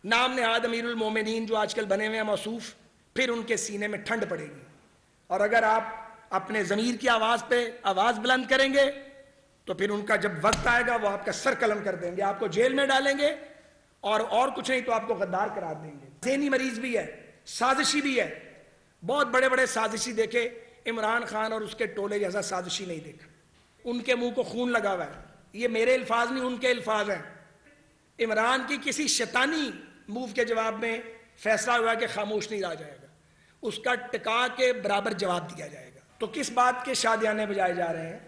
نام نہاد امیر المومنین جو آج کل بنے ہوئے ہیں موصوف، پھر ان کے سینے میں ٹھنڈ پڑے گی، اور اگر آپ اپنے ضمیر کی آواز پہ آواز بلند کریں گے تو پھر ان کا جب وقت آئے گا وہ آپ کا سر قلم کر دیں گے، آپ کو جیل میں ڈالیں گے، اور کچھ نہیں تو آپ کو غدار قرار دیں گے۔ ذہنی مریض بھی ہے، سازشی بھی ہے، بہت بڑے بڑے سازشی دیکھے، عمران خان اور اس کے ٹولے جیسا سازشی نہیں دیکھا۔ ان کے منہ کو خون لگا ہوا ہے، یہ میرے الفاظ نہیں، ان کے الفاظ ہیں۔ عمران کی کسی شیطانی موو کے جواب میں فیصلہ ہوا کہ خاموش نہیں رہا جائے گا، اس کا ٹکا کے برابر جواب دیا جائے گا۔ تو کس بات کے شادیانے بجائے جا رہے ہیں،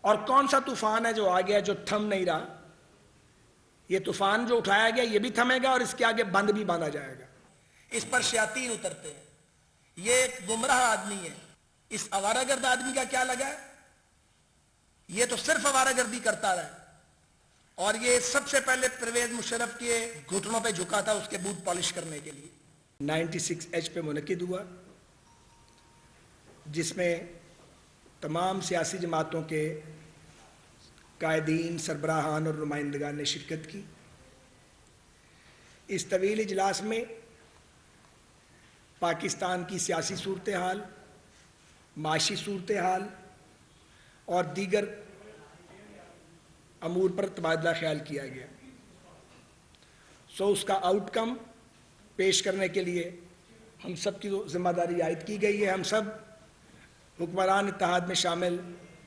اور کون سا طوفان ہے جو آ گیا جو تھم نہیں رہا؟ یہ طوفان جو اٹھایا گیا یہ بھی تھمے گا اور اس کے آگے بند بھی باندھا جائے گا۔ اس پر شیاطین اترتے ہیں، یہ ایک گمراہ آدمی ہے۔ اس آوارہ گرد آدمی کا کیا لگا ہے؟ یہ تو صرف آوارہ گردی کرتا رہا ہے، اور یہ سب سے پہلے پرویز مشرف کے گھٹنوں پہ جھکا تھا اس کے بوٹ پالش کرنے کے لیے۔ 96H پہ منعقد ہوا، جس میں تمام سیاسی جماعتوں کے قائدین، سربراہان اور نمائندگان نے شرکت کی۔ اس طویل اجلاس میں پاکستان کی سیاسی صورتحال، معاشی صورتحال اور دیگر امور پر تبادلہ خیال کیا گیا۔ اس کا آؤٹ کم پیش کرنے کے لیے ہم سب کی ذمہ داری عائد کی گئی ہے۔ ہم سب حکمران اتحاد میں شامل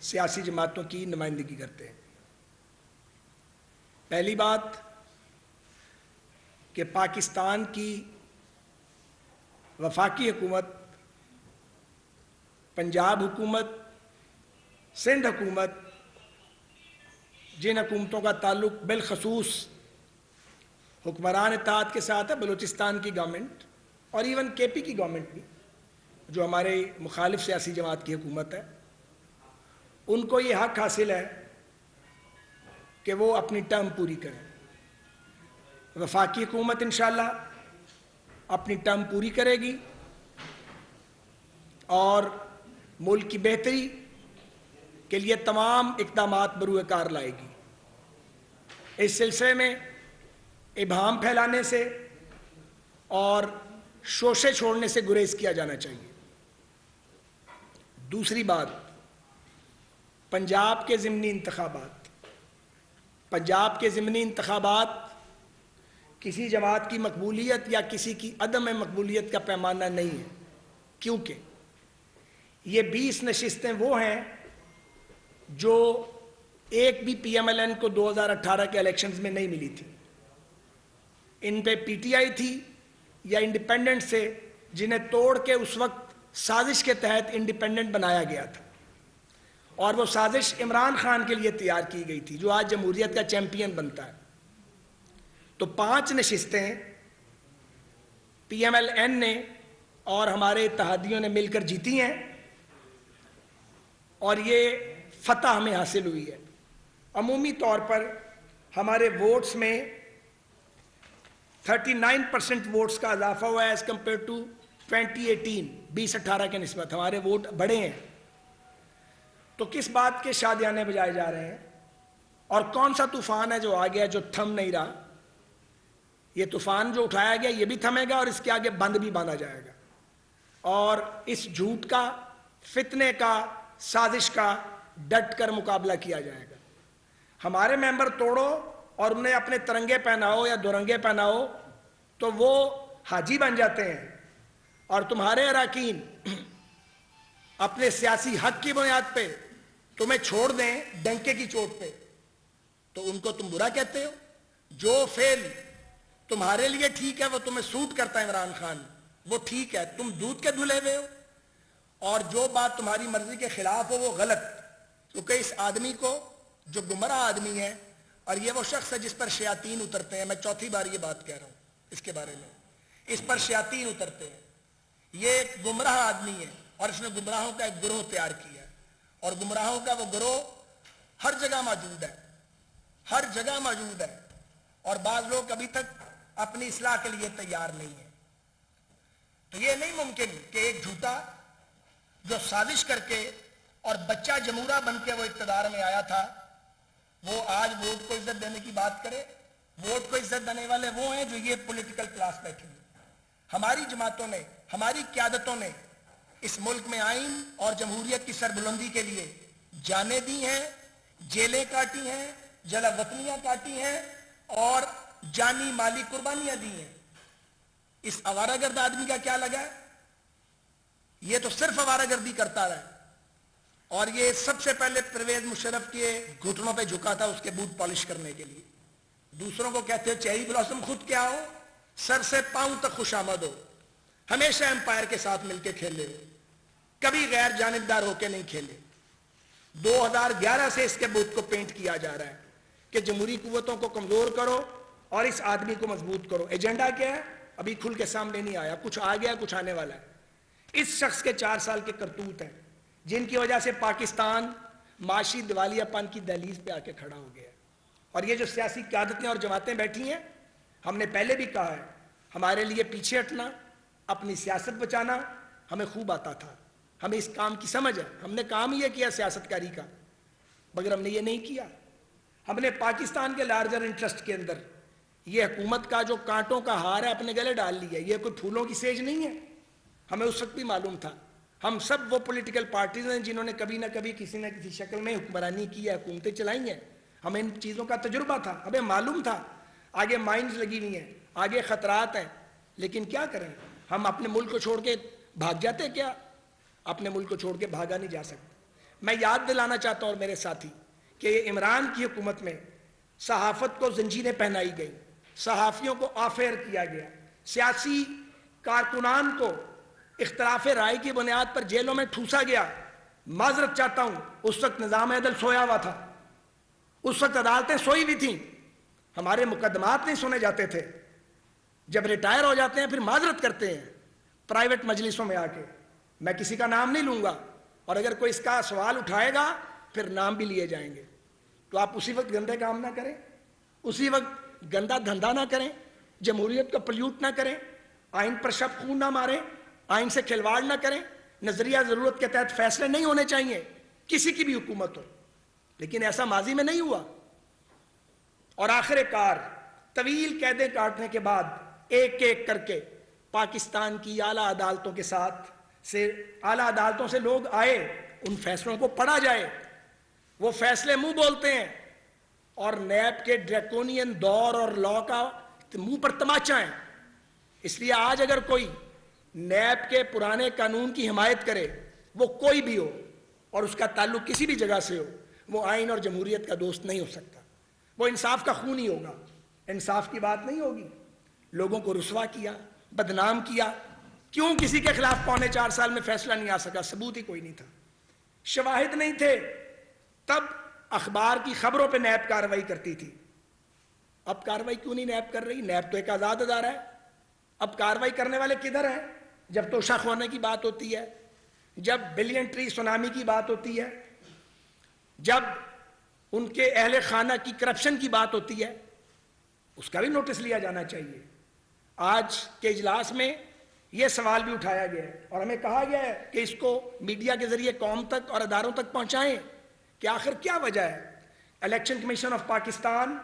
سیاسی جماعتوں کی نمائندگی کرتے ہیں۔ پہلی بات کہ پاکستان کی وفاقی حکومت، پنجاب حکومت، سندھ حکومت، جن حکومتوں کا تعلق بالخصوص حکمران اتحاد کے ساتھ ہے، بلوچستان کی گورنمنٹ اور ایون کے پی کی گورنمنٹ بھی جو ہمارے مخالف سیاسی جماعت کی حکومت ہے، ان کو یہ حق حاصل ہے کہ وہ اپنی ٹرم پوری کریں۔ وفاقی حکومت انشاءاللہ اپنی ٹرم پوری کرے گی اور ملک کی بہتری کے لیے تمام اقدامات بروئے کار لائے گی۔ اس سلسلے میں ابہام پھیلانے سے اور شوشے چھوڑنے سے گریز کیا جانا چاہیے۔ دوسری بات، پنجاب کے ضمنی انتخابات۔ پنجاب کے ضمنی انتخابات کسی جماعت کی مقبولیت یا کسی کی عدم مقبولیت کا پیمانہ نہیں ہے، کیونکہ یہ 20 نشستیں وہ ہیں جو ایک بھی پی ایم ایل این کو 2018 کے الیکشنز میں نہیں ملی تھی۔ ان پہ پی ٹی آئی تھی یا انڈیپینڈنٹ سے، جنہیں توڑ کے اس وقت سازش کے تحت انڈیپینڈنٹ بنایا گیا تھا، اور وہ سازش عمران خان کے لیے تیار کی گئی تھی جو آج جمہوریت کا چیمپئن بنتا ہے۔ تو 5 نشستیں پی ایم ایل این نے اور ہمارے اتحادیوں نے مل کر جیتی ہیں، اور یہ فتح ہمیں حاصل ہوئی ہے۔ عمومی طور پر ہمارے ووٹس میں 39% ووٹس کا اضافہ ہوا ہے ایز کمپیئر ٹو 2018، 2018 کے نسبت ہمارے ووٹ بڑھے ہیں۔ تو کس بات کے شادیانے بجائے جا رہے ہیں، اور کون سا طوفان ہے جو آ گیا جو تھم نہیں رہا؟ یہ طوفان جو اٹھایا گیا یہ بھی تھمے گا اور اس کے آگے بند بھی باندھا جائے گا، اور اس جھوٹ کا، فتنے کا، سازش کا ڈٹ کر مقابلہ کیا جائے گا۔ ہمارے ممبر توڑو اور انہیں اپنے ترنگے پہناؤ یا دورنگے پہناؤ تو وہ حاجی بن جاتے ہیں، اور تمہارے اراکین اپنے سیاسی حق کی بنیاد پہ تمہیں چھوڑ دیں ڈنکے کی چوٹ پہ تو ان کو تم برا کہتے ہو۔ جو فعل تمہارے لیے ٹھیک ہے وہ تمہیں سوٹ کرتا ہے عمران خان، وہ ٹھیک ہے، تم دودھ کے دھلے ہوئے ہو، اور جو بات تمہاری مرضی کے خلاف ہو وہ غلط، کیونکہ اس آدمی کو جو گمراہ آدمی ہے، اور یہ وہ شخص ہے جس پر شیاطین اترتے ہیں، میں چوتھی بار یہ بات کہہ رہا ہوں اس کے بارے میں، اس پر شیاطین اترتے ہیں۔ یہ ایک گمراہ آدمی ہے اور اس نے گمراہوں کا ایک گروہ تیار کیا ہے، اور گمراہوں کا وہ گروہ ہر جگہ موجود ہے، ہر جگہ موجود ہے، اور بعض لوگ ابھی تک اپنی اصلاح کے لیے تیار نہیں ہیں۔ تو یہ نہیں ممکن کہ ایک جھوٹا جو سازش کر کے اور بچہ جمہورہ بن کے وہ اقتدار میں آیا تھا، وہ آج ووٹ کو عزت دینے کی بات کرے۔ ووٹ کو عزت دینے والے وہ ہیں جو یہ پولیٹیکل کلاس بیٹھی ہیں. ہماری جماعتوں نے، ہماری قیادتوں نے اس ملک میں آئین اور جمہوریت کی سربلندی کے لیے جانیں دی ہیں، جیلیں کاٹی ہیں، جلا وطنیاں کاٹی ہیں اور جانی مالی قربانیاں دی ہیں. اس آوارہ گرد آدمی کا کیا لگا ہے؟ یہ تو صرف آوارہ گردی کرتا رہا اور یہ سب سے پہلے پرویز مشرف کے گھٹنوں پہ جھکا تھا اس کے بوٹ پالش کرنے کے لیے. دوسروں کو کہتے ہو چیری بلاسم، خود کیا ہو؟ سر سے پاؤں تک خوش آمد ہو. ہمیشہ امپائر کے ساتھ مل کے کھیلے ہو، کبھی غیر جانبدار ہو کے نہیں کھیلے. 2011 سے اس کے بوت کو پینٹ کیا جا رہا ہے کہ جمہوری قوتوں کو کمزور کرو اور اس آدمی کو مضبوط کرو. ایجنڈا کیا ہے؟ ابھی کھل کے سامنے نہیں آیا. کچھ آ گیا، کچھ آنے والا ہے. اس شخص کے 4 سال کے کرتوت ہیں جن کی وجہ سے پاکستان معاشی دیوالیہ پن کی دہلیز پہ آ کے کھڑا ہو گیا. اور یہ جو سیاسی قیادتیں اور جماعتیں بیٹھی ہیں، ہم نے پہلے بھی کہا ہے ہمارے لیے پیچھے ہٹنا، اپنی سیاست بچانا ہمیں خوب آتا تھا. ہمیں اس کام کی سمجھ ہے. ہم نے کام یہ کیا سیاست کاری کا، مگر ہم نے یہ نہیں کیا. ہم نے پاکستان کے لارجر انٹرسٹ کے اندر یہ حکومت کا جو کانٹوں کا ہار ہے اپنے گلے ڈال لیا. یہ کوئی پھولوں کی سیج نہیں ہے. ہمیں اس وقت بھی معلوم تھا. ہم سب وہ پولیٹیکل پارٹیز ہیں جنہوں نے کبھی نہ کبھی کسی نہ کسی شکل میں حکمرانی کی ہے، حکومتیں چلائی ہیں. ہمیں ان چیزوں کا تجربہ تھا، ہمیں معلوم تھا آگے مائنز لگی ہوئی ہیں، آگے خطرات ہیں. لیکن کیا کریں، ہم اپنے ملک کو چھوڑ کے بھاگ جاتے کیا؟ اپنے ملک کو چھوڑ کے بھاگا نہیں جا سکتا. میں یاد دلانا چاہتا ہوں اور میرے ساتھی کہ عمران کی حکومت میں صحافت کو زنجیریں پہنائی گئی، صحافیوں کو آفیئر کیا گیا، سیاسی کارکنان کو اختلاف رائے کی بنیاد پر جیلوں میں ٹھوسا گیا. معذرت چاہتا ہوں، اس وقت نظام عدل سویا ہوا تھا، اس وقت عدالتیں سوئی ہوئی تھیں، ہمارے مقدمات نہیں سنے جاتے تھے. جب ریٹائر ہو جاتے ہیں پھر معذرت کرتے ہیں پرائیویٹ مجلسوں میں آ کے. میں کسی کا نام نہیں لوں گا اور اگر کوئی اس کا سوال اٹھائے گا پھر نام بھی لیے جائیں گے. تو آپ اسی وقت گندے کام نہ کریں، اسی وقت گندا دھندا نہ کریں، جمہوریت کو پلیوٹ نہ کریں، آئین پر شب خون نہ ماریں، آئین سے کھلواڑ نہ کریں. نظریہ ضرورت کے تحت فیصلے نہیں ہونے چاہیے، کسی کی بھی حکومت ہو. لیکن ایسا ماضی میں نہیں ہوا. اور آخر کار طویل قیدیں کاٹنے کے بعد ایک ایک کر کے پاکستان کی اعلیٰ عدالتوں کے ساتھ اعلیٰ عدالتوں سے لوگ آئے، ان فیصلوں کو پڑھا جائے. وہ فیصلے منہ بولتے ہیں اور نیب کے ڈریکونین دور اور لا کا منہ پر تماچا ہے. اس لیے آج اگر کوئی نیب کے پرانے قانون کی حمایت کرے، وہ کوئی بھی ہو اور اس کا تعلق کسی بھی جگہ سے ہو، وہ آئین اور جمہوریت کا دوست نہیں ہو سکتا. وہ انصاف کا خون ہی ہوگا، انصاف کی بات نہیں ہوگی. لوگوں کو رسوا کیا، بدنام کیا. کیوں کسی کے خلاف 4.25 سال میں فیصلہ نہیں آ سکا؟ ثبوت ہی کوئی نہیں تھا، شواہد نہیں تھے. تب اخبار کی خبروں پہ نیب کارروائی کرتی تھی. اب کارروائی کیوں نہیں نیب کر رہی؟ نیب تو ایک آزاد ادارہ ہے. اب کارروائی کرنے والے کدھر ہیں؟ جب توشہ خانے کی بات ہوتی ہے، جب بلین ٹری سونامی کی بات ہوتی ہے، جب ان کے اہل خانہ کی کرپشن کی بات ہوتی ہے، اس کا بھی نوٹس لیا جانا چاہیے. آج کے اجلاس میں یہ سوال بھی اٹھایا گیا ہے اور ہمیں کہا گیا ہے کہ اس کو میڈیا کے ذریعے قوم تک اور اداروں تک پہنچائیں کہ آخر کیا وجہ ہے election commission of Pakistan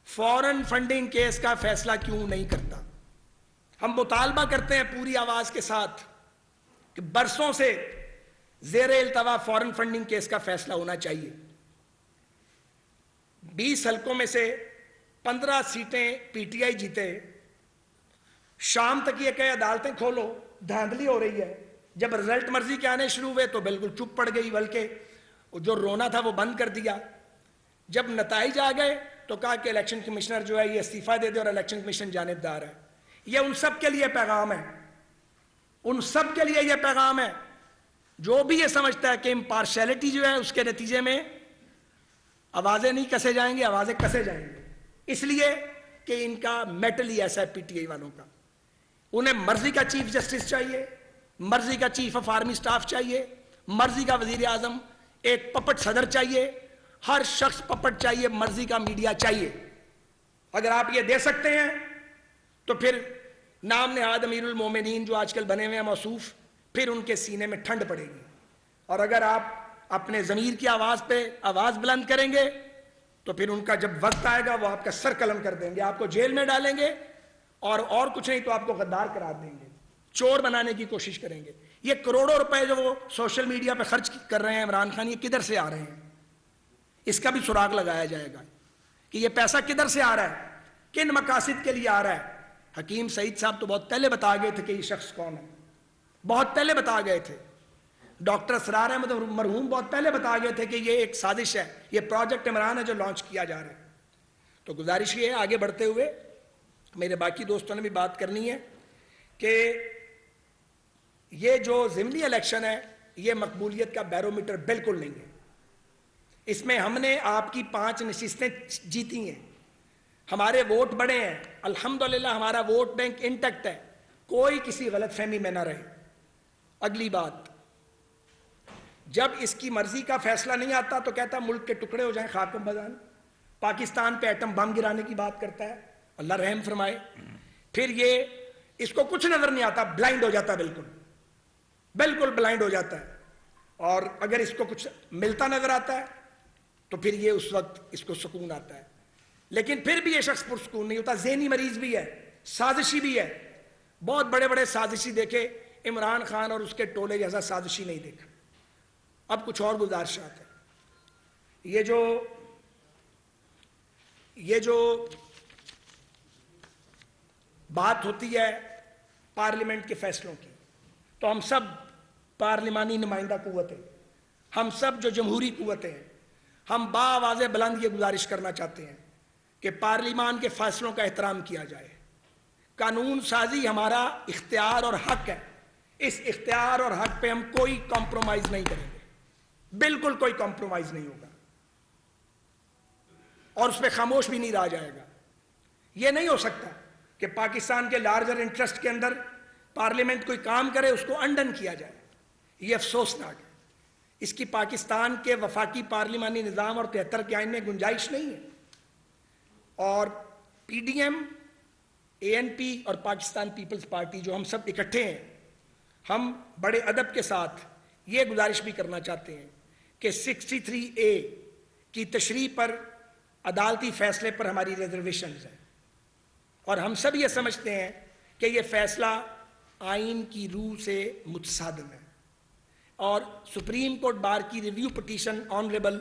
foreign funding case کا فیصلہ کیوں نہیں کرتا. ہم مطالبہ کرتے ہیں پوری آواز کے ساتھ کہ برسوں سے زیر التوا فورن فنڈنگ کیس کا فیصلہ ہونا چاہیے. 20 حلقوں میں سے 15 سیٹیں پی ٹی آئی جیتے. شام تک یہ کہ عدالتیں کھولو، دھاندلی ہو رہی ہے. جب رزلٹ مرضی کے آنے شروع ہوئے تو بالکل چپ پڑ گئی، بلکہ جو رونا تھا وہ بند کر دیا. جب نتائج آ گئے تو کہا کہ الیکشن کمشنر جو ہے یہ استعفیٰ دے دے اور الیکشن کمیشن جانبدار ہے. یہ ان سب کے لیے پیغام ہے، ان سب کے لیے یہ پیغام ہے جو بھی یہ سمجھتا ہے کہ امپارشیلٹی جو ہے اس کے نتیجے میں آوازیں نہیں کسے جائیں گے، آوازیں کسے جائیں گے. اس لیے کہ ان کا میٹل ہی ایسا ہے پی ٹی آئی والوں کا. انہیں مرضی کا چیف جسٹس چاہیے، مرضی کا چیف آف آرمی سٹاف چاہیے، مرضی کا وزیر اعظم، ایک پپٹ صدر چاہیے، ہر شخص پپٹ چاہیے، مرضی کا میڈیا چاہیے. اگر آپ یہ دے سکتے ہیں تو پھر نام نہاد امیر المومنین جو آج کل بنے ہوئے ہیں موصوف، پھر ان کے سینے میں ٹھنڈ پڑے گی. اور اگر آپ اپنے ضمیر کی آواز پہ آواز بلند کریں گے تو پھر ان کا جب وقت آئے گا وہ آپ کا سر قلم کر دیں گے, آپ کو جیل میں ڈالیں گے, اور کچھ نہیں تو آپ کو غدار قرار دیں گے, چور بنانے کی کوشش کریں گے. یہ کروڑوں روپے جو وہ سوشل میڈیا پہ خرچ کر رہے ہیں عمران خان, یہ کدھر سے آ رہے ہیں؟ اس کا بھی سراغ لگایا جائے گا کہ یہ پیسہ کدھر سے آ رہا ہے, کن مقاصد کے لیے آ رہا ہے. حکیم سعید صاحب تو بہت پہلے بتا گئے تھے کہ یہ شخص کون ہے, بہت پہلے بتا گئے تھے. ڈاکٹر اسرار احمد مرحوم بہت پہلے بتا گئے تھے کہ یہ ایک سازش ہے, یہ پروجیکٹ عمران ہے جو لانچ کیا جا رہا ہے. تو گزارش یہ ہے آگے بڑھتے ہوئے, میرے باقی دوستوں نے بھی بات کرنی ہے کہ یہ جو ضمنی الیکشن ہے یہ مقبولیت کا بیرومیٹر بالکل نہیں ہے. اس میں ہم نے آپ کی 5 نشستیں جیتی ہیں, ہمارے ووٹ بڑے ہیں, الحمدللہ ہمارا ووٹ بینک انٹیکٹ ہے, کوئی کسی غلط فہمی میں نہ رہے. اگلی بات, جب اس کی مرضی کا فیصلہ نہیں آتا تو کہتا ملک کے ٹکڑے ہو جائیں خاکم بزان, پاکستان پہ ایٹم بم گرانے کی بات کرتا ہے, اللہ رحم فرمائے. پھر یہ اس کو کچھ نظر نہیں آتا, بلائنڈ ہو جاتا ہے, بالکل بلائنڈ ہو جاتا ہے. اور اگر اس کو کچھ ملتا نظر آتا ہے تو پھر یہ اس وقت اس کو سکون آتا ہے. لیکن پھر بھی یہ شخص پرسکون نہیں ہوتا, ذہنی مریض بھی ہے, سازشی بھی ہے. بہت بڑے بڑے سازشی دیکھے, عمران خان اور اس کے ٹولے جیسا سازشی نہیں دیکھا. اب کچھ اور گزارشات ہیں. یہ جو بات ہوتی ہے پارلیمنٹ کے فیصلوں کی, تو ہم سب پارلیمانی نمائندہ قوتیں, ہم سب جو جمہوری قوتیں ہیں, ہم باآواز بلند یہ گزارش کرنا چاہتے ہیں کہ پارلیمان کے فیصلوں کا احترام کیا جائے. قانون سازی ہمارا اختیار اور حق ہے, اس اختیار اور حق پہ ہم کوئی کمپرومائز نہیں کریں گے, بالکل کوئی کمپرومائز نہیں ہوگا, اور اس پہ خاموش بھی نہیں رہا جائے گا. یہ نہیں ہو سکتا کہ پاکستان کے لارجر انٹرسٹ کے اندر پارلیمنٹ کوئی کام کرے اس کو انڈن کیا جائے. یہ افسوسناک ہے. اس کی پاکستان کے وفاقی پارلیمانی نظام اور 73 کے آئین میں گنجائش نہیں ہے. اور پی ڈی ایم, اے این پی اور پاکستان پیپلز پارٹی جو ہم سب اکٹھے ہیں, ہم بڑے ادب کے ساتھ یہ گزارش بھی کرنا چاہتے ہیں کہ 63A کی تشریح پر, عدالتی فیصلے پر ہماری ریزرویشنز ہیں, اور ہم سب یہ سمجھتے ہیں کہ یہ فیصلہ آئین کی روح سے متصادم ہے. اور سپریم کورٹ بار کی review petition honourable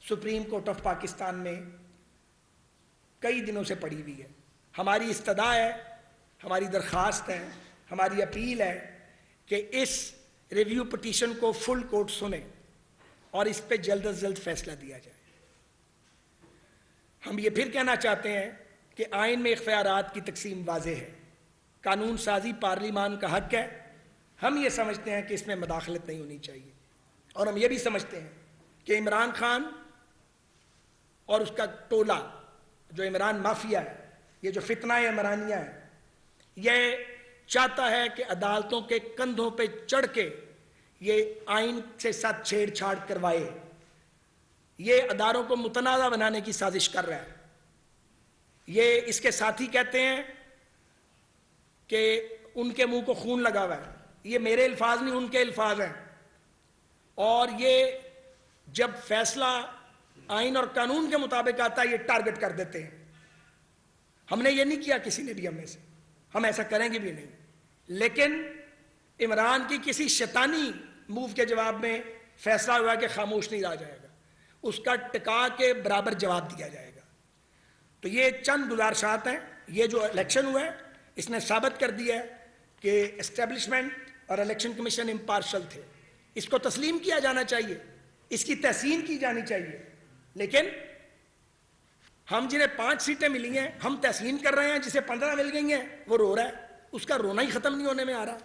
supreme court of Pakistan میں کئی دنوں سے پڑی ہوئی ہے. ہماری استدعا ہے, ہماری درخواست ہے, ہماری اپیل ہے کہ اس ریویو پٹیشن کو فل کورٹ سنیں اور اس پہ جلد از جلد فیصلہ دیا جائے. ہم یہ پھر کہنا چاہتے ہیں کہ آئین میں اختیارات کی تقسیم واضح ہے, قانون سازی پارلیمان کا حق ہے. ہم یہ سمجھتے ہیں کہ اس میں مداخلت نہیں ہونی چاہیے, اور ہم یہ بھی سمجھتے ہیں کہ عمران خان اور اس کا ٹولہ جو عمران مافیا ہے, یہ جو فتنہ عمرانیہ ہے, یہ چاہتا ہے کہ عدالتوں کے کندھوں پہ چڑھ کے یہ آئین سے ساتھ چھیڑ چھاڑ کروائے. یہ اداروں کو متنازع بنانے کی سازش کر رہا ہے. یہ اس کے ساتھی کہتے ہیں کہ ان کے منہ کو خون لگا ہوا ہے. یہ میرے الفاظ نہیں, ان کے الفاظ ہیں. اور یہ جب فیصلہ آئین اور قانون کے مطابق آتا ہے یہ ٹارگٹ کر دیتے ہیں. ہم نے یہ نہیں کیا کسی نے بھی ہم میں سے, ہم ایسا کریں گے بھی نہیں. لیکن عمران کی کسی شیطانی موو کے جواب میں فیصلہ ہوا کہ خاموش نہیں رہا جائے گا, اس کا ٹکا کے برابر جواب دیا جائے گا. تو یہ چند گزارشات ہیں. یہ جو الیکشن ہوا ہے اس نے ثابت کر دیا ہے کہ اسٹیبلشمنٹ اور الیکشن کمیشن امپارشل تھے. اس کو تسلیم کیا جانا چاہیے, اس کی تحسین کی جانی چاہیے. لیکن ہم جنہیں 5 سیٹیں ملی ہیں ہم تحسین کر رہے ہیں, جسے 15 مل گئی ہیں وہ رو رہا ہے, اس کا رونا ہی ختم نہیں ہونے میں آ رہا.